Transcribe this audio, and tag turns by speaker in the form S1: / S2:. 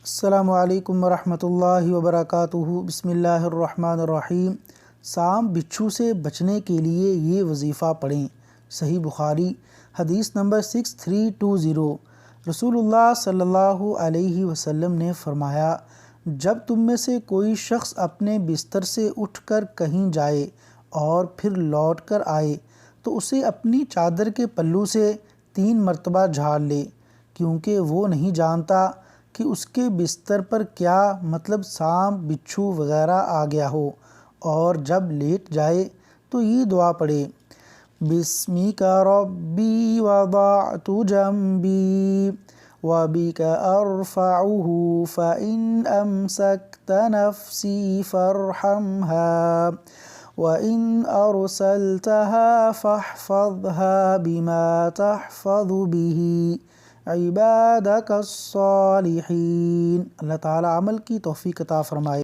S1: السلام علیکم ورحمۃ اللہ وبرکاتہ۔ بسم اللہ الرحمن الرحیم۔ سانپ بچھو سے بچنے کے لیے یہ وظیفہ پڑھیں۔ صحیح بخاری حدیث نمبر 6320۔ رسول اللہ صلی اللہ علیہ وسلم نے فرمایا، جب تم میں سے کوئی شخص اپنے بستر سے اٹھ کر کہیں جائے اور پھر لوٹ کر آئے تو اسے اپنی چادر کے پلو سے 3 مرتبہ جھاڑ لے، کیونکہ وہ نہیں جانتا کہ اس کے بستر پر کیا مطلب سانپ بچھو وغیرہ آ گیا ہو، اور جب لیٹ جائے تو یہ دعا پڑھے، بسمک ربی وضعت جنبی وبک ارفعہ فإن امسکت نفسی فارحمها وإن أرسلتها فاحفظها بما تحفظ به عبادك الصالحین۔ اللہ تعالی عمل کی توفیق عطا فرمائے۔